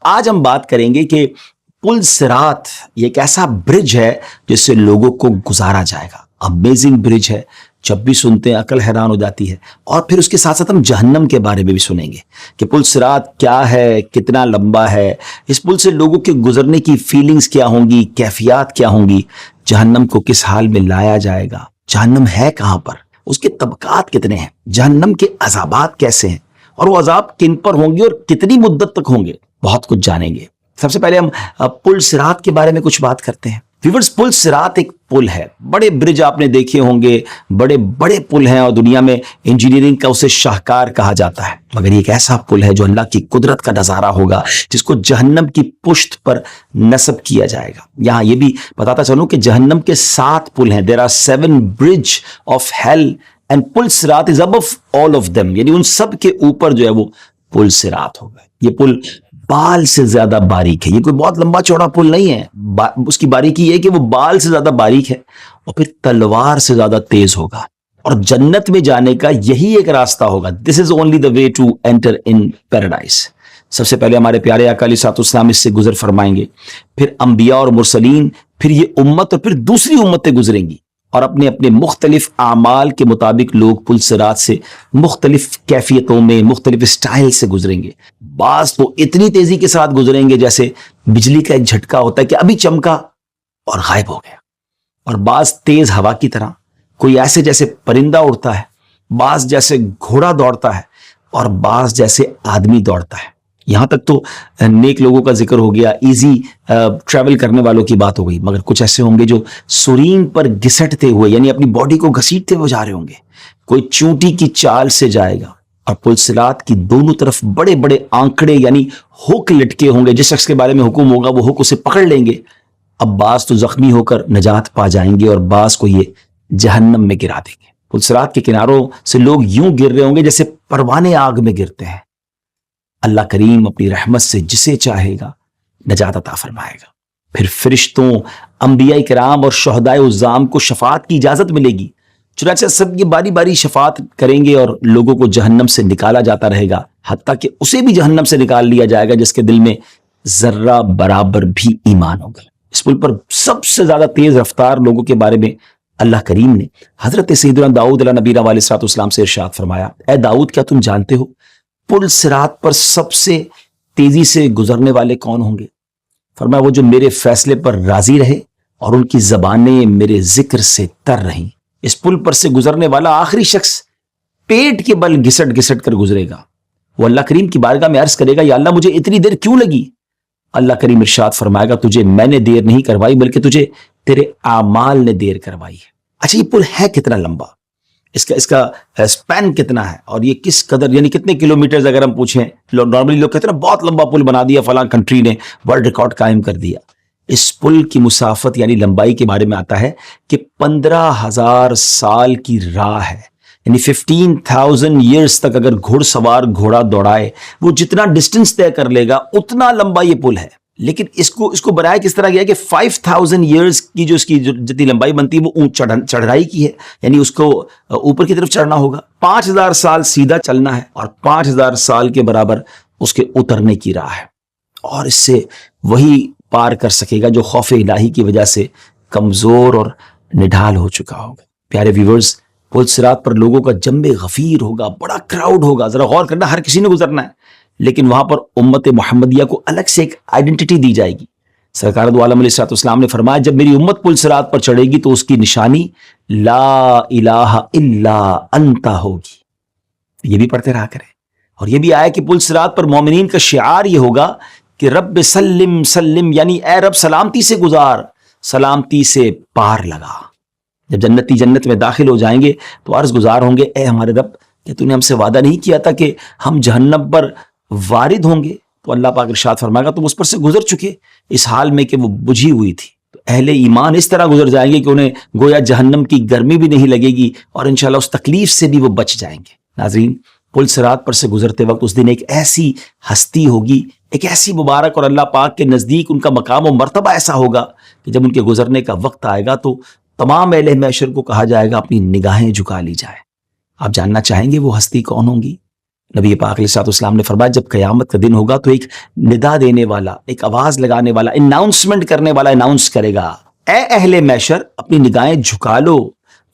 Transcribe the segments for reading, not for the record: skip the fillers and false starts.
آج ہم بات کریں گے کہ پل صراط یہ ایک ایسا برج ہے جس سے لوگوں کو گزارا جائے گا. امیزنگ برج ہے, جب بھی سنتے ہیں عقل حیران ہو جاتی ہے. اور پھر اس کے ساتھ ساتھ ہم جہنم کے بارے میں بھی سنیں گے کہ پل صراط کیا ہے, کتنا لمبا ہے, اس پل سے لوگوں کے گزرنے کی فیلنگز کیا ہوں گی, کیفیات کیا ہوں گی, جہنم کو کس حال میں لایا جائے گا, جہنم ہے کہاں پر, اس کے طبقات کتنے ہیں, جہنم کے عذابات کیسے ہیں, اور وہ عذاب کن پر ہوں گے اور کتنی مدت تک ہوں گے, بہت کچھ جانیں گے. سب سے پہلے ہم پل صراط کے بارے میں کچھ بات کرتے ہیں. ویورز, پل صراط ایک پل ہے. بڑے برج آپ نے دیکھے ہوں گے, بڑے بڑے پل ہیں اور دنیا میں انجینئرنگ کا اسے شاہکار کہا جاتا ہے, مگر یہ ایک ایسا پل ہے جو اللہ کی قدرت کا نظارہ ہوگا جس کو جہنم کی پشت پر نصب کیا جائے گا. یہاں یہ بھی بتاتا چلوں کہ جہنم کے 7 پل ہیں. There are 7 bridge of hell and پل صراط is above all of them, یعنی ان سب کے اوپر جو ہے وہ پل صراط ہوگا. یہ پل بال سے زیادہ باریک ہے, یہ کوئی بہت لمبا چوڑا پل نہیں ہے. اس کی باریکی یہ ہے کہ وہ بال سے زیادہ باریک ہے اور پھر تلوار سے زیادہ تیز ہوگا, اور جنت میں جانے کا یہی ایک راستہ ہوگا. This is only the way to enter in paradise. سب سے پہلے ہمارے پیارے آقا علیہ الصلوۃ والسلام اس سے گزر فرمائیں گے, پھر انبیاء اور مرسلین, پھر یہ امت اور پھر دوسری امتیں گزریں گی, اور اپنے اپنے مختلف اعمال کے مطابق لوگ پل صراط سے مختلف کیفیتوں میں مختلف اسٹائل سے گزریں گے. بعض تو اتنی تیزی کے ساتھ گزریں گے جیسے بجلی کا ایک جھٹکا ہوتا ہے کہ ابھی چمکا اور غائب ہو گیا, اور بعض تیز ہوا کی طرح, کوئی ایسے جیسے پرندہ اڑتا ہے, بعض جیسے گھوڑا دوڑتا ہے, اور بعض جیسے آدمی دوڑتا ہے. یہاں تک تو نیک لوگوں کا ذکر ہو گیا, ایزی ٹریول کرنے والوں کی بات ہو گئی, مگر کچھ ایسے ہوں گے جو سورین پر گھسٹتے ہوئے, یعنی اپنی باڈی کو گھسیٹتے ہوئے جا رہے ہوں گے. کوئی چونٹی کی چال سے جائے گا, اور پل صراط کی دونوں طرف بڑے بڑے آنکڑے یعنی ہک لٹکے ہوں گے. جس شخص کے بارے میں حکم ہوگا وہ ہک اسے پکڑ لیں گے. اب بعض تو زخمی ہو کر نجات پا جائیں گے, اور بعض کو یہ جہنم میں گرا دیں گے. پل صراط کے کناروں سے لوگ یوں گر رہے ہوں گے جیسے پروانے آگ میں گرتے ہیں. اللہ کریم اپنی رحمت سے جسے چاہے گا نجات عطا فرمائے گا. پھر فرشتوں, انبیاء کرام اور شہدائے عظام کو شفاعت کی اجازت ملے گی. چنانچہ سب یہ باری باری شفاعت کریں گے اور لوگوں کو جہنم سے نکالا جاتا رہے گا, حتیٰ کہ اسے بھی جہنم سے نکال لیا جائے گا جس کے دل میں ذرہ برابر بھی ایمان ہوگا. اس پل پر سب سے زیادہ تیز رفتار لوگوں کے بارے میں اللہ کریم نے حضرت سیدنا داؤد علیہ نبی علیہ الصلوۃ والسلام سے ارشاد فرمایا, اے داؤد, کیا تم جانتے ہو پل صراط پر سب سے تیزی سے گزرنے والے کون ہوں گے؟ فرمایا, وہ جو میرے فیصلے پر راضی رہے اور ان کی زبانیں میرے ذکر سے تر رہیں. اس پل پر سے گزرنے والا آخری شخص پیٹ کے بل گھسٹ گھسٹ کر گزرے گا. وہ اللہ کریم کی بارگاہ میں عرض کرے گا, یا اللہ مجھے اتنی دیر کیوں لگی؟ اللہ کریم ارشاد فرمائے گا, تجھے میں نے دیر نہیں کروائی بلکہ تجھے تیرے اعمال نے دیر کروائی ہے. اچھا, یہ پل ہے کتنا لمبا, اس کا سپین کتنا ہے, اور یہ کس قدر یعنی کتنے کلومیٹرز اگر ہم پوچھیں, نارملی لوگ کہتے ہیں بہت لمبا پل بنا دیا, فلاں کنٹری نے ورلڈ ریکارڈ قائم کر دیا. اس پل کی مسافت یعنی لمبائی کے بارے میں آتا ہے کہ 15,000 سال کی راہ ہے, یعنی 15,000 ایئرز تک اگر گھڑ سوار گھوڑا دوڑائے وہ جتنا ڈسٹنس طے کر لے گا اتنا لمبا یہ پل ہے. لیکن اس کو بنایا کس طرح گیا کہ 5,000 ایئرز کی جو اس کی جتنی لمبائی بنتی ہے وہ چڑھائی کی ہے, یعنی اس کو اوپر کی طرف چڑھنا ہوگا. 5,000 سال سیدھا چلنا ہے اور 5,000 سال کے برابر اس کے اترنے کی راہ ہے, اور اس سے وہی پار کر سکے گا جو خوف الہی کی وجہ سے کمزور اور نڈھال ہو چکا ہوگا. پیارے ویورز, پل صراط پر لوگوں کا جنب غفیر ہوگا, بڑا کراؤڈ ہوگا. ذرا غور کرنا, ہر کسی نے گزرنا ہے, لیکن وہاں پر امت محمدیہ کو الگ سے ایک آئیڈینٹی دی جائے گی. سرکار دو عالم علیہ الصلوۃ والسلام نے فرمایا, جب میری امت پل صراط پر چڑھے گی تو اس کی نشانی لا الہ الا انت ہوگی. یہ بھی پڑھتے رہا کریں. اور یہ بھی آیا کہ پل صراط پر مومنین کا شعار یہ ہوگا کہ رب سلم سلم, یعنی اے رب سلامتی سے گزار, سلامتی سے پار لگا. جب جنتی جنت میں داخل ہو جائیں گے تو عرض گزار ہوں گے, اے ہمارے رب, کہ تو نے ہم سے وعدہ نہیں کیا تھا کہ ہم جہنم پر وارد ہوں گے؟ تو اللہ پاک ارشاد فرمائے گا تم اس پر سے گزر چکے, اس حال میں کہ وہ بجھی ہوئی تھی. تو اہل ایمان اس طرح گزر جائیں گے کہ انہیں گویا جہنم کی گرمی بھی نہیں لگے گی, اور انشاءاللہ اس تکلیف سے بھی وہ بچ جائیں گے. ناظرین, پل صراط پر سے گزرتے وقت اس دن ایک ایسی ہستی ہوگی, ایک ایسی مبارک, اور اللہ پاک کے نزدیک ان کا مقام و مرتبہ ایسا ہوگا کہ جب ان کے گزرنے کا وقت آئے گا تو تمام اہل محشر کو کہا جائے گا اپنی نگاہیں جھکا لی جائے. آپ جاننا چاہیں گے وہ ہستی کون ہوں گی؟ نبی پاک علیہ الصلوۃ والسلام نے فرمایا جب قیامت کا دن ہوگا تو ایک ندا دینے والا، ایک آواز لگانے والا، اناؤنسمنٹ کرنے والا اناؤنس کرے گا، اے اہل محشر اپنی نگاہیں جھکا لو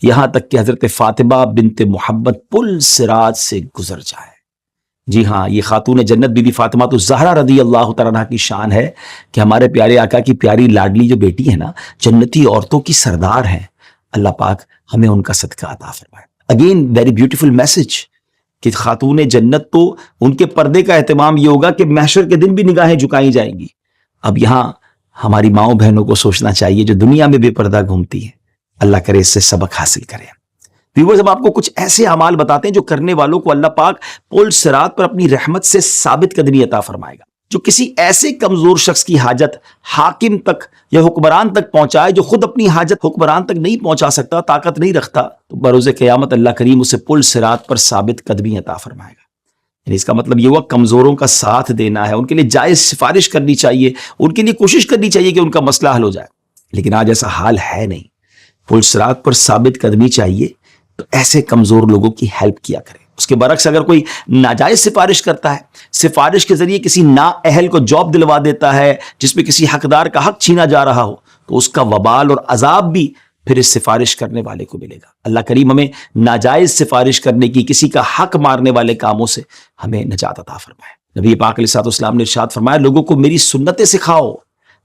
یہاں تک کہ حضرت فاطمہ بنت محمد پل صراط سے گزر جائے۔ جی ہاں، یہ خاتون جنت بی بی فاطمہ تو زہرا رضی اللہ تعالیٰ عنہا کی شان ہے کہ ہمارے پیارے آقا کی پیاری لاڈلی جو بیٹی ہے نا، جنتی عورتوں کی سردار ہیں۔ اللہ پاک ہمیں ان کا صدقہ عطا فرمائے۔ اگین ویری بیوٹیفل میسج کہ خاتون جنت تو ان کے پردے کا اہتمام یہ ہوگا کہ محشر کے دن بھی نگاہیں جھکائی جائیں گی۔ اب یہاں ہماری ماؤں بہنوں کو سوچنا چاہیے جو دنیا میں بے پردہ گھومتی ہیں، اللہ کرے اس سے سبق حاصل کریں۔ ویورز، اب آپ کو کچھ ایسے اعمال بتاتے ہیں جو کرنے والوں کو اللہ پاک پل صراط پر اپنی رحمت سے ثابت قدمی عطا فرمائے گا، جو کسی ایسے کمزور شخص کی حاجت حاکم تک یا حکمران تک پہنچائے جو خود اپنی حاجت حکمران تک نہیں پہنچا سکتا، طاقت نہیں رکھتا، تو بروز قیامت اللہ کریم اسے پل صراط پر ثابت قدمی عطا فرمائے گا۔ یعنی اس کا مطلب یہ ہوا کمزوروں کا ساتھ دینا ہے، ان کے لیے جائز سفارش کرنی چاہیے، ان کے لیے کوشش کرنی چاہیے کہ ان کا مسئلہ حل ہو جائے۔ لیکن آج ایسا حال ہے نہیں، پل صراط پر ثابت قدمی چاہیے تو ایسے کمزور لوگوں کی ہیلپ کیا کرے۔ اس کے برعکس اگر کوئی ناجائز سفارش کرتا ہے، سفارش کے ذریعے کسی نااہل کو جاب دلوا دیتا ہے جس میں کسی حقدار کا حق چھینا جا رہا ہو، تو اس کا وبال اور عذاب بھی پھر اس سفارش کرنے والے کو ملے گا۔ اللہ کریم ہمیں ناجائز سفارش کرنے کی، کسی کا حق مارنے والے کاموں سے ہمیں نجات عطا فرمائے۔ نبی پاک علیہ الصلوۃ والسلام نے ارشاد فرمایا لوگوں کو میری سنتیں سکھاؤ،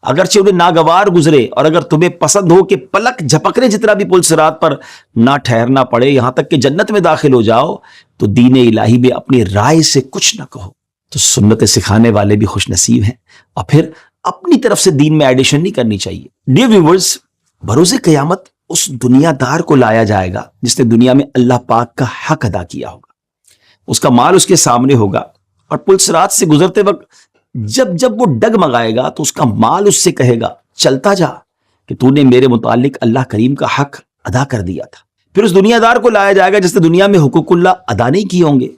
اگرچہ انہیں ناگوار گزرے، اور اگر تمہیں پسند ہو کہ پلک جھپکنے جتنا بھی پل صراط پر نہ ٹھہرنا پڑے یہاں تک کہ جنت میں داخل ہو جاؤ، تو دین الہی میں اپنی رائے سے کچھ نہ کہو۔ تو سنتیں سکھانے والے بھی خوش نصیب ہیں، اور پھر اپنی طرف سے دین میں ایڈیشن نہیں کرنی چاہیے۔ ڈیئر ویورز، بروز قیامت اس دنیا دار کو لایا جائے گا جس نے دنیا میں اللہ پاک کا حق ادا کیا ہوگا، اس کا مال اس کے سامنے ہوگا، اور پل صراط سے گزرتے وقت جب وہ ڈگمگائے گا تو اس کا مال اس سے کہے گا چلتا جا کہ تو نے میرے متعلق اللہ کریم کا حق ادا کر دیا تھا۔ پھر اس دنیا دار کو لایا جائے گا جس نے دنیا میں حقوق اللہ ادا نہیں کیے ہوں گے،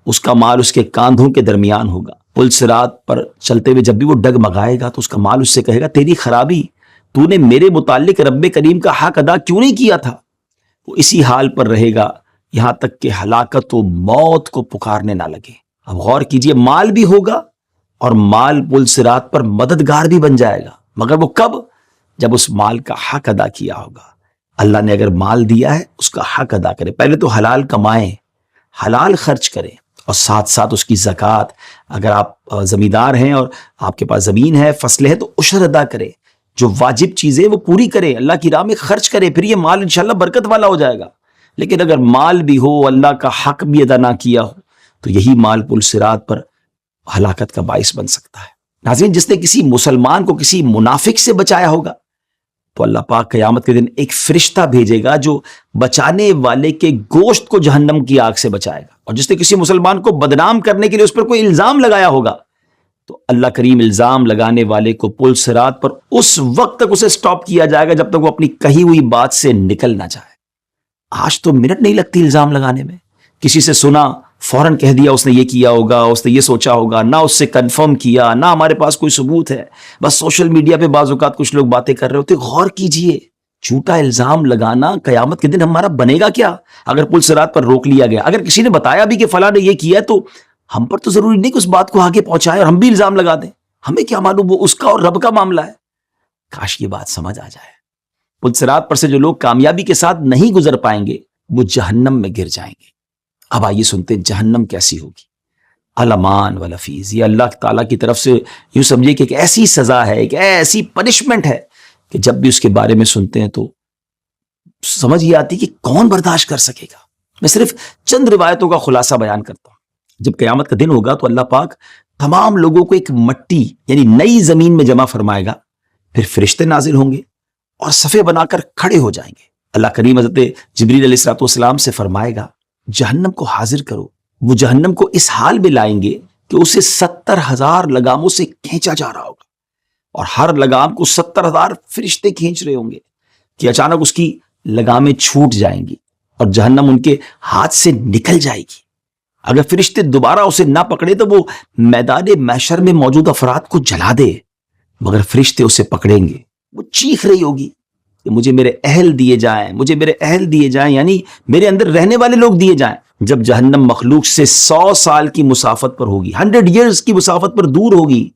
اس کا مال اس کے کاندھوں کے درمیان ہوگا۔ پل صراط پر چلتے ہوئے جب بھی وہ ڈگمگائے گا تو اس کا مال اس سے کہے گا تیری خرابی، تو نے میرے متعلق رب کریم کا حق ادا کیوں نہیں کیا تھا؟ وہ اسی حال پر رہے گا یہاں تک کہ ہلاکت و موت کو پکارنے نہ لگے۔ اب غور کیجئے، مال بھی ہوگا اور مال پل صراط پر مددگار بھی بن جائے گا، مگر وہ کب؟ جب اس مال کا حق ادا کیا ہوگا۔ اللہ نے اگر مال دیا ہے اس کا حق ادا کرے، پہلے تو حلال کمائیں، حلال خرچ کریں، اور ساتھ ساتھ اس کی زکوٰۃ، اگر آپ زمیندار ہیں اور آپ کے پاس زمین ہے، فصلیں ہیں، تو عشر ادا کریں، جو واجب چیزیں وہ پوری کریں، اللہ کی راہ میں خرچ کریں، پھر یہ مال انشاءاللہ برکت والا ہو جائے گا۔ لیکن اگر مال بھی ہو، اللہ کا حق بھی ادا نہ کیا ہو، تو یہی مال پل صراط پر ہلاکت کا باعث بن سکتا ہے۔ ناظرین، جس نے کسی مسلمان کو کسی منافق سے بچایا ہوگا تو اللہ پاک قیامت کے دن ایک فرشتہ بھیجے گا جو بچانے والے کے گوشت کو جہنم کی آگ سے بچائے گا، اور جس نے کسی مسلمان کو بدنام کرنے کے لیے اس پر کوئی الزام لگایا ہوگا تو اللہ کریم الزام لگانے والے کو پل صراط پر اس وقت تک اسے سٹاپ کیا جائے گا جب تک وہ اپنی کہی ہوئی بات سے نکل نہ جائے۔ آج تو منٹ نہیں لگتی الزام لگانے میں، کسی سے سنا فوراً کہہ دیا اس نے یہ کیا ہوگا، اس نے یہ سوچا ہوگا، نہ اس سے کنفرم کیا، نہ ہمارے پاس کوئی ثبوت ہے، بس سوشل میڈیا پہ بعض اوقات کچھ لوگ باتیں کر رہے ہوتے۔ غور کیجئے، جھوٹا الزام لگانا قیامت کے دن ہمارا بنے گا کیا؟ اگر پل صراط پر روک لیا گیا، اگر کسی نے بتایا بھی کہ فلاں نے یہ کیا ہے، تو ہم پر تو ضروری نہیں کہ اس بات کو آگے پہنچائے اور ہم بھی الزام لگا دیں، ہمیں کیا معلوم وہ اس کا اور رب کا معاملہ ہے۔ کاش یہ بات سمجھ آ جائے۔ پل صراط پر سے جو لوگ کامیابی کے ساتھ نہیں گزر پائیں گے وہ جہنم میں گر جائیں گے۔ اب آئیے سنتے ہیں جہنم کیسی ہوگی۔ الامان والفیز، یہ اللہ تعالیٰ کی طرف سے یوں سمجھے کہ ایک ایسی سزا ہے، ایک ایسی پنشمنٹ ہے کہ جب بھی اس کے بارے میں سنتے ہیں تو سمجھ یہ آتی کہ کون برداشت کر سکے گا۔ میں صرف چند روایتوں کا خلاصہ بیان کرتا ہوں۔ جب قیامت کا دن ہوگا تو اللہ پاک تمام لوگوں کو ایک مٹی یعنی نئی زمین میں جمع فرمائے گا، پھر فرشتے نازل ہوں گے اور صفے بنا کر کھڑے ہو جائیں گے۔ اللہ کریم حضرت جبریل علیہ السلام سے فرمائے گا جہنم کو حاضر کرو۔ وہ جہنم کو اس حال میں لائیں گے کہ اسے 70,000 لگاموں سے کھینچا جا رہا ہوگا، اور ہر لگام کو 70,000 فرشتے کھینچ رہے ہوں گے کہ اچانک اس کی لگامیں چھوٹ جائیں گی اور جہنم ان کے ہاتھ سے نکل جائے گی۔ اگر فرشتے دوبارہ اسے نہ پکڑے تو وہ میدان محشر میں موجود افراد کو جلا دے، مگر فرشتے اسے پکڑیں گے۔ وہ چیخ رہی ہوگی کہ مجھے میرے اہل دیے جائیں، مجھے میرے اہل دیے جائیں، یعنی میرے اندر رہنے والے لوگ دیے جائیں۔ جب جہنم مخلوق سے 100 سال کی مسافت پر ہوگی، 100 ایئرز کی مسافت پر دور ہوگی،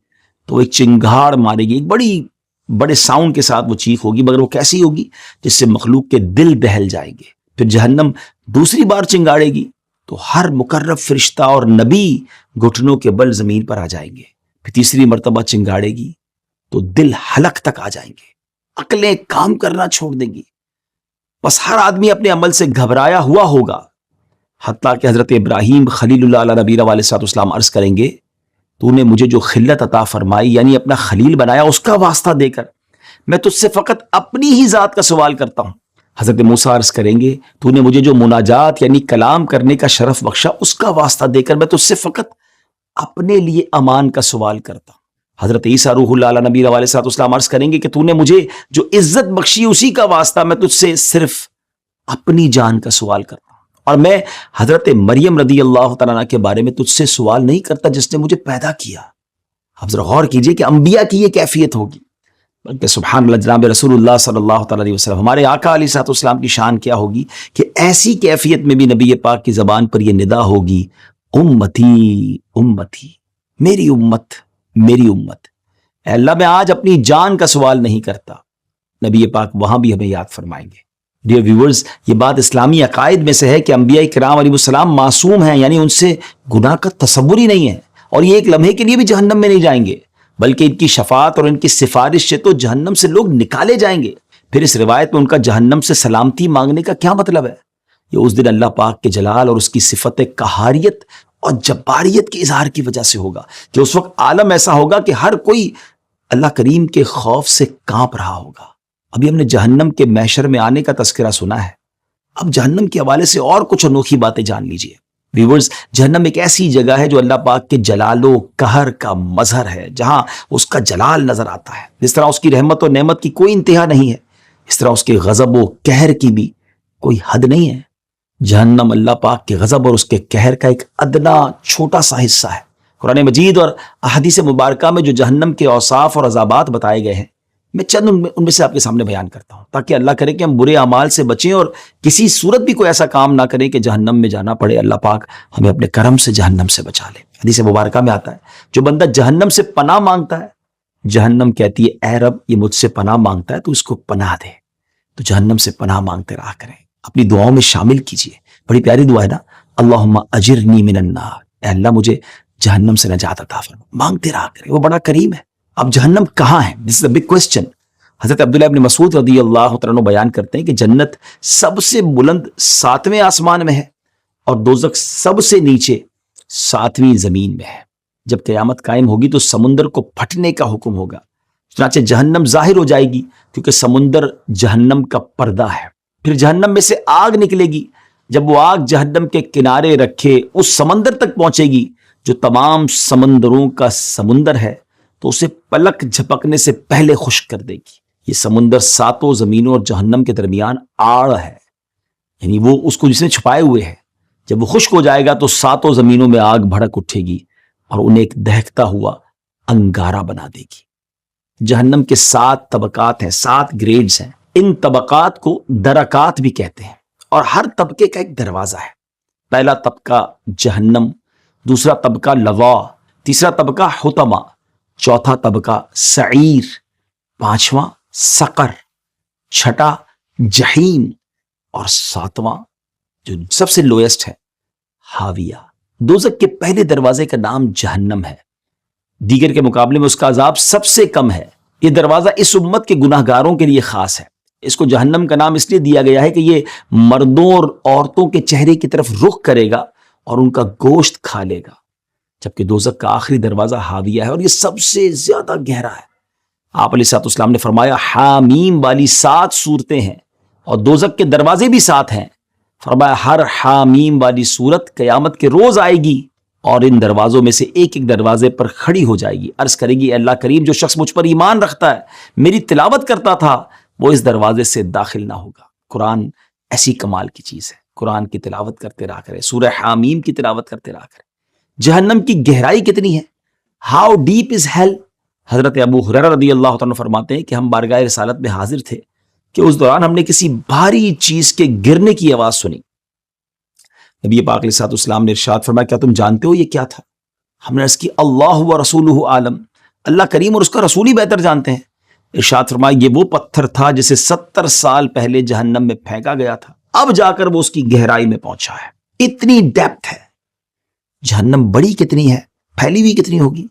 تو ایک چنگھاڑ مارے گی، ایک بڑے ساؤنڈ کے ساتھ وہ چیخ ہوگی، مگر وہ کیسی ہوگی؟ جس سے مخلوق کے دل دہل جائیں گے۔ پھر جہنم دوسری بار چنگاڑے گی تو ہر مقرب فرشتہ اور نبی گھٹنوں کے بل زمین پر آ جائیں گے۔ پھر تیسری مرتبہ چنگاڑے گی تو دل حلق تک آ جائیں گے، عقلیں کام کرنا چھوڑ دیں گی، بس ہر آدمی اپنے عمل سے گھبرایا ہوا ہوگا، حتیٰ کہ حضرت ابراہیم خلیل اللہ علیہ نبی علیہ الصلوۃ والسلام عرض کریں گے، تو نے مجھے جو خلت عطا فرمائی، یعنی اپنا خلیل بنایا، اس کا واسطہ دے کر میں تجھ سے فقط اپنی ہی ذات کا سوال کرتا ہوں۔ حضرت موسیٰ عرض کریں گے، تو نے مجھے جو مناجات یعنی کلام کرنے کا شرف بخشا، اس کا واسطہ دے کر میں تجھ سے فقط اپنے لیے امان کا سوال کرتا ہوں۔ حضرت عیسیٰ روح اللہ علیہ نبی علیہ الصلوۃ والسلام عرض کریں گے کہ تو نے مجھے جو عزت بخشی، اسی کا واسطہ میں تجھ سے صرف اپنی جان کا سوال کرتا ہوں، اور میں حضرت مریم رضی اللہ تعالیٰ عنہ کے بارے میں تجھ سے سوال نہیں کرتا جس نے مجھے پیدا کیا۔ اب ذرا غور کیجئے کہ انبیاء کی یہ کیفیت ہوگی، بلکہ سبحان اللہ، جناب رسول اللہ صلی اللہ تعالیٰ علیہ وسلم ہمارے آقا علیہ الصلوۃ والسلام کی شان کیا ہوگی کہ ایسی کیفیت میں بھی نبی پاک کی زبان پر یہ ندا ہوگی، امتی امتی، میری امت میری امت۔ اے اللہ، میں آج اپنی جان کا سوال نہیں کرتا۔ نبی پاک وہاں بھی ہمیں یاد فرمائیں گے۔ ڈیئر ویورز، یہ بات اسلامی عقائد میں سے ہے کہ انبیاء کرام علیہ السلام معصوم ہیں، یعنی ان سے گناہ کا تصور ہی نہیں ہے، اور یہ ایک لمحے کے لیے بھی جہنم میں نہیں جائیں گے، بلکہ ان کی شفاعت اور ان کی سفارش سے تو جہنم سے لوگ نکالے جائیں گے۔ پھر اس روایت میں ان کا جہنم سے سلامتی مانگنے کا کیا مطلب ہے؟ یہ اس دن اللہ پاک کے جلال اور اس کی صفت قہاریت اور جباریت کے اظہار کی وجہ سے ہوگا، کہ اس وقت عالم ایسا ہوگا کہ ہر کوئی اللہ کریم کے خوف سے کانپ رہا ہوگا۔ ابھی ہم نے جہنم کے محشر میں آنے کا تذکرہ سنا ہے، اب جہنم کے حوالے سے اور کچھ انوکھی باتیں جان لیجئے۔ ویورز، جہنم ایک ایسی جگہ ہے جو اللہ پاک کے جلال و قہر کا مظہر ہے، جہاں اس کا جلال نظر آتا ہے۔ جس طرح اس کی رحمت و نعمت کی کوئی انتہا نہیں ہے، اس طرح اس کے غضب و قہر کی بھی کوئی حد نہیں ہے۔ جہنم اللہ پاک کے غضب اور اس کے قہر کا ایک ادنا چھوٹا سا حصہ ہے۔ قرآن مجید اور احادیث مبارکہ میں جو جہنم کے اوصاف اور عذابات بتائے گئے ہیں، میں چند ان میں سے آپ کے سامنے بیان کرتا ہوں، تاکہ اللہ کرے کہ ہم برے اعمال سے بچیں اور کسی صورت بھی کوئی ایسا کام نہ کریں کہ جہنم میں جانا پڑے۔ اللہ پاک ہمیں اپنے کرم سے جہنم سے بچا لے۔ حدیث مبارکہ میں آتا ہے، جو بندہ جہنم سے پناہ مانگتا ہے، جہنم کہتی ہے، اے رب، یہ مجھ سے پناہ مانگتا ہے تو اس کو پناہ دے۔ تو جہنم سے پناہ مانگتے رہا کریں، اپنی دعاؤں میں شامل کیجئے۔ بڑی پیاری دعا ہے نا، اللہم اجرنی من النار، اے اللہ مجھے جہنم سے نجات عطا فرما، مانگتے رہا کریں، وہ بڑا کریم ہے۔ اب جہنم کہاں ہے؟ دس از اے بگ کوسچن۔ حضرت عبداللہ ابن مسعود رضی اللہ تعالیٰ عنہ بیان کرتے ہیں کہ جنت سب سے بلند 7ویں آسمان میں ہے، اور دوزخ سب سے نیچے 7ویں زمین میں ہے۔ جب قیامت قائم ہوگی تو سمندر کو پھٹنے کا حکم ہوگا، چنانچہ جہنم ظاہر ہو جائے گی، کیونکہ سمندر جہنم کا پردہ ہے۔ پھر جہنم میں سے آگ نکلے گی، جب وہ آگ جہنم کے کنارے رکھے اس سمندر تک پہنچے گی جو تمام سمندروں کا سمندر ہے، تو اسے پلک جھپکنے سے پہلے خشک کر دے گی۔ یہ سمندر 7 زمینوں اور جہنم کے درمیان آڑ ہے، یعنی وہ اس کو جس نے چھپائے ہوئے ہے۔ جب وہ خشک ہو جائے گا تو 7 زمینوں میں آگ بھڑک اٹھے گی اور انہیں ایک دہکتا ہوا انگارہ بنا دے گی۔ جہنم کے 7 طبقات ہیں، 7 گریڈز ہیں۔ ان طبقات کو درکات بھی کہتے ہیں، اور ہر طبقے کا ایک دروازہ ہے۔ پہلا طبقہ جہنم، دوسرا طبقہ لظا، تیسرا طبقہ حطمہ، چوتھا طبقہ سعیر، پانچواں سقر، چھٹا جہیم، اور 7واں جو سب سے لوئسٹ ہے حاویہ۔ دوزخ کے پہلے دروازے کا نام جہنم ہے، دیگر کے مقابلے میں اس کا عذاب سب سے کم ہے۔ یہ دروازہ اس امت کے گناہ گاروں کے لیے خاص ہے۔ اس کو جہنم کا نام اس لیے دیا گیا ہے کہ یہ مردوں اور عورتوں کے چہرے کی طرف رخ کرے گا اور ان کا گوشت کھا لے گا، جبکہ دوزخ کا آخری دروازہ حاویہ ہے، اور یہ سب سے زیادہ گہرا ہے۔ آپ علیہ الصلوۃ والسلام نے فرمایا، حامیم والی 7 صورتیں ہیں، اور دوزخ کے دروازے بھی 7 ہیں۔ فرمایا ہر حامیم والی صورت قیامت کے روز آئے گی، اور ان دروازوں میں سے ایک ایک دروازے پر کھڑی ہو جائے گی، عرض کرے گی، اے اللہ کریم، جو شخص مجھ پر ایمان رکھتا ہے، میری تلاوت کرتا تھا، وہ اس دروازے سے داخل نہ ہوگا۔ قرآن ایسی کمال کی چیز ہے، قرآن کی تلاوت کرتے رہا کرے، سورہ حامیم کی تلاوت کرتے رہا کرے۔ جہنم کی گہرائی کتنی ہے؟ How deep is hell? حضرت ابو ہریرہ رضی اللہ عنہ فرماتے ہیں کہ ہم بارگاہ رسالت میں حاضر تھے کہ اس دوران ہم نے کسی بھاری چیز کے گرنے کی آواز سنی۔ نبی پاک علیہ الصلوۃ والسلام نے ارشاد فرمایا کیا تم جانتے ہو یہ کیا تھا؟ ہم نے عرض کی اللہ و رسولہ عالم، اللہ کریم اور اس کا رسول ہی بہتر جانتے ہیں۔ ارشاد فرمایا یہ وہ پتھر تھا جسے 70 سال پہلے جہنم میں پھینکا گیا تھا، اب جا کر وہ اس کی گہرائی میں پہنچا ہے۔ اتنی ڈیپتھ ہے جہنم، بڑی کتنی ہے، پھیلی ہوئی کتنی ہوگی۔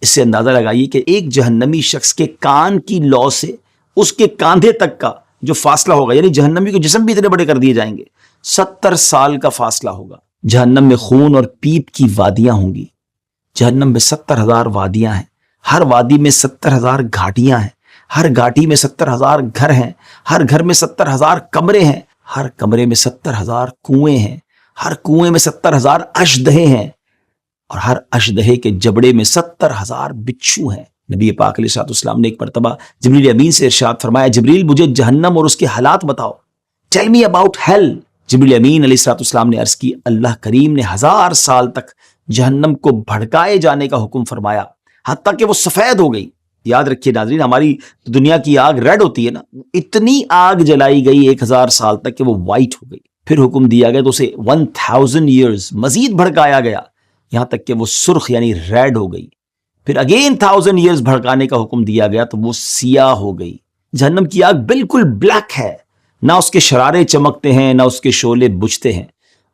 اس سے اندازہ لگائیے کہ ایک جہنمی شخص کے کان کی لو سے اس کے کاندھے تک کا جو فاصلہ ہوگا، یعنی جہنمی کے جسم بھی اتنے بڑے کر دیے جائیں گے، 70 سال کا فاصلہ ہوگا۔ جہنم میں خون اور پیپ کی وادیاں ہوں گی۔ جہنم میں 70,000 وادیاں ہیں، ہر وادی میں 70,000 گھاٹیاں ہیں، ہر گھاٹی میں 70,000 گھر ہیں، ہر گھر میں 70,000 کمرے ہیں، ہر کمرے میں 70,000 کنویں ہیں، ہر کنویں میں 70,000 اشدہے ہیں، اور ہر اشدہے کے جبڑے میں 70,000 بچھو ہیں۔ نبی پاک علیہ الصلوۃ والسلام نے ایک مرتبہ جبریل امین سے ارشاد فرمایا جبریل مجھے جہنم اور اس کے حالات بتاؤ، ٹیل می اباؤٹ ہیل۔ جبریل امین علیہ الصلوۃ والسلام نے عرض کی اللہ کریم نے 1000 سال تک جہنم کو بھڑکائے جانے کا حکم فرمایا حتیٰ کہ وہ سفید ہو گئی۔ یاد رکھیے ناظرین، ہماری دنیا کی آگ ریڈ ہوتی ہے نا، اتنی آگ جلائی گئی 1000 سال تک کہ وہ وائٹ ہو گئی۔ پھر حکم دیا گیا تو اسے 1000 ایئرز مزید بھڑکایا گیا یہاں تک کہ وہ سرخ یعنی ریڈ ہو گئی۔ پھر اگین 1000 ایئرز بھڑکانے کا حکم دیا گیا تو وہ سیاہ ہو گئی۔ جہنم کی آگ بالکل بلیک ہے، نہ اس کے شرارے چمکتے ہیں نہ اس کے شعلے بجھتے ہیں۔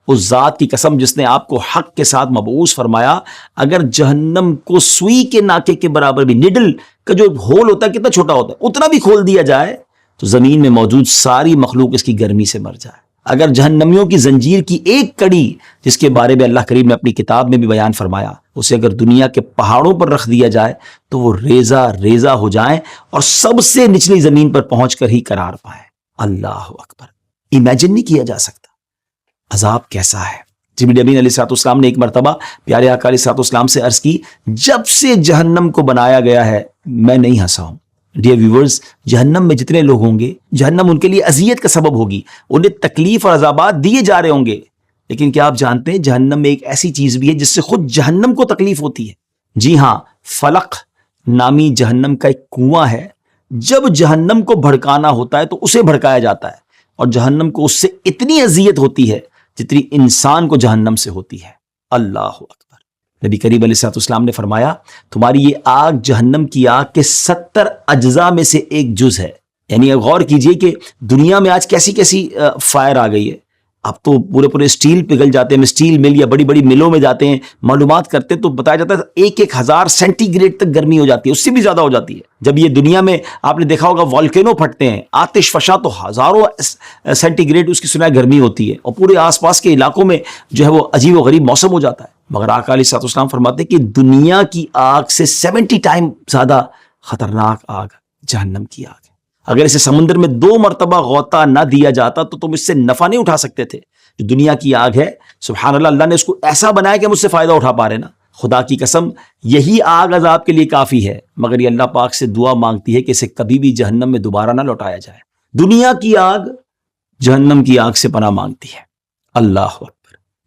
اس ذات کی قسم جس نے آپ کو حق کے ساتھ مبعوث فرمایا، اگر جہنم کو سوئی کے ناکے کے برابر بھی، نیڈل کا جو ہول ہوتا ہے کتنا چھوٹا ہوتا ہے، اتنا بھی کھول دیا جائے تو زمین میں موجود ساری مخلوق اس کی گرمی سے مر جائے۔ اگر جہنمیوں کی زنجیر کی ایک کڑی جس کے بارے میں اللہ کریم نے اپنی کتاب میں بھی بیان فرمایا، اسے اگر دنیا کے پہاڑوں پر رکھ دیا جائے تو وہ ریزہ ریزہ ہو جائیں اور سب سے نچلی زمین پر پہنچ کر ہی قرار پائیں۔ اللہ اکبر، امیجن نہیں کیا جا سکتا عذاب کیسا ہے۔ جبریل امین علیہ الصلوۃ والسلام نے ایک مرتبہ پیارے آقا علیہ الصلوۃ والسلام سے عرض کی جب سے جہنم کو بنایا گیا ہے میں نہیں ہنسا ہوں۔ ڈیئر ویورز، جہنم میں جتنے لوگ ہوں گے جہنم ان کے لیے اذیت کا سبب ہوگی، انہیں تکلیف اور عذابات دیے جا رہے ہوں گے، لیکن کیا آپ جانتے ہیں جہنم میں ایک ایسی چیز بھی ہے جس سے خود جہنم کو تکلیف ہوتی ہے۔ جی ہاں، فلق نامی جہنم کا ایک کنواں ہے، جب جہنم کو بھڑکانا ہوتا ہے تو اسے بھڑکایا جاتا ہے، اور جہنم کو اس سے اتنی اذیت ہوتی ہے جتنی انسان کو جہنم سے ہوتی ہے۔ اللہ اکبر۔ نبی کریم علیہ الصلوۃ والسلام نے فرمایا تمہاری یہ آگ جہنم کی آگ کے 70 اجزاء میں سے ایک جز ہے۔ یعنی غور کیجئے کہ دنیا میں آج کیسی کیسی فائر آ گئی ہے۔ اب تو پورے اسٹیل پگھل جاتے ہیں، اسٹیل مل یا بڑی بڑی ملوں میں جاتے ہیں، معلومات کرتے تو بتایا جاتا ہے 1000 سینٹی گریڈ تک گرمی ہو جاتی ہے، اس سے بھی زیادہ ہو جاتی ہے۔ جب یہ دنیا میں آپ نے دیکھا ہوگا والکینو پھٹتے ہیں، آتش فشاں، تو ہزاروں سینٹی گریڈ اس کی سنا گرمی ہوتی ہے، اور پورے آس پاس کے علاقوں میں جو ہے وہ عجیب و غریب موسم ہو جاتا ہے۔ مگر آقا علیہ الصلوۃ والسلام فرماتے ہیں کہ دنیا کی آگ سے 70 ٹائم زیادہ خطرناک آگ جہنم کی آگ ہے۔ اگر اسے سمندر میں 2 مرتبہ غوطہ نہ دیا جاتا تو تم اس سے نفع نہیں اٹھا سکتے تھے۔ جو دنیا کی آگ ہے سبحان اللہ، اللہ نے اس کو ایسا بنایا کہ ہم اس سے فائدہ اٹھا پا رہے نا۔ خدا کی قسم یہی آگ عذاب کے لیے کافی ہے، مگر یہ اللہ پاک سے دعا مانگتی ہے کہ اسے کبھی بھی جہنم میں دوبارہ نہ لوٹایا جائے۔ دنیا کی آگ جہنم کی آگ سے پناہ مانگتی ہے۔ اللہ اکبر۔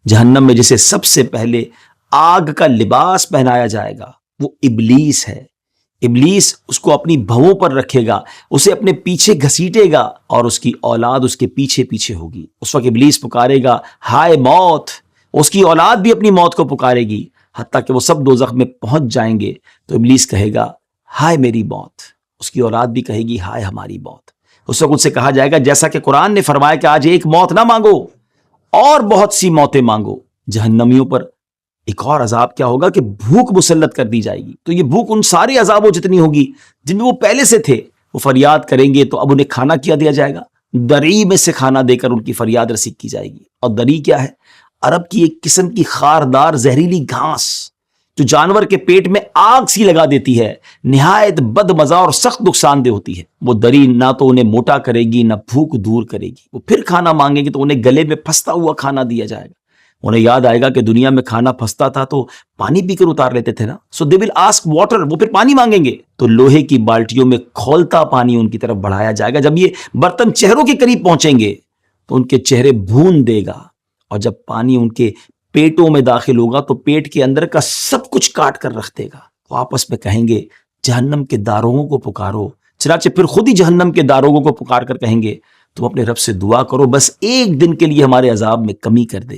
جہنم میں جسے سب سے پہلے آگ کا لباس پہنایا جائے گا وہ ابلیس ہے۔ ابلیس اس کو اپنی بھووں پر رکھے گا، اسے اپنے پیچھے گھسیٹے گا، اور اس کی اولاد اس کے پیچھے پیچھے ہوگی۔ اس وقت ابلیس پکارے گا ہائے موت، اس کی اولاد بھی اپنی موت کو پکارے گی، حتیٰ کہ وہ سب دوزخ میں پہنچ جائیں گے تو ابلیس کہے گا ہائے میری موت، اس کی اولاد بھی کہے گی ہائے ہماری موت۔ اس وقت ان سے کہا جائے گا جیسا کہ قرآن نے فرمایا کہ آج ایک موت نہ مانگو اور بہت سی موتیں مانگو۔ جہنمیوں پر ایک اور عذاب کیا ہوگا کہ بھوک مسلط کر دی جائے گی، تو یہ بھوک ان سارے عذابوں جتنی ہوگی جن میں وہ پہلے سے تھے، وہ فریاد کریں گے تو اب انہیں کھانا کیا دیا جائے گا؟ دری میں سے کھانا دے کر ان کی فریاد رسی کی جائے گی۔ اور دری کیا ہے؟ عرب کی ایک قسم کی خاردار زہریلی گھاس جو جانور کے پیٹ میں آگ سی لگا دیتی ہے، نہایت بد مزہ اور سخت نقصان دہ ہوتی ہے۔ وہ دری نہ تو انہیں موٹا کرے گی نہ بھوک دور کرے گی۔ وہ پھر کھانا مانگیں گے تو انہیں گلے میں پھنستا ہوا کھانا دیا جائے گا۔ انہیں یاد آئے گا کہ دنیا میں کھانا پھنستا تھا تو پانی پی کر اتار لیتے تھے نا، سو دے ول آسک واٹر، وہ پھر پانی مانگیں گے تو لوہے کی بالٹیوں میں کھولتا پانی ان کی طرف بڑھایا جائے گا۔ جب یہ برتن چہروں کے قریب پہنچیں گے تو ان کے چہرے بھون دے گا، اور جب پانی ان کے پیٹوں میں داخل ہوگا تو پیٹ کے اندر کا سب کچھ کاٹ کر رکھ دے گا۔ وہ آپس میں کہیں گے جہنم کے داروغوں کو پکارو، چنانچہ پھر خود ہی جہنم کے داروغوں کو پکار کر کہیں گے تم اپنے رب سے دعا کرو بس ایک دن کے لیے ہمارے عذاب میں کمی کر دے۔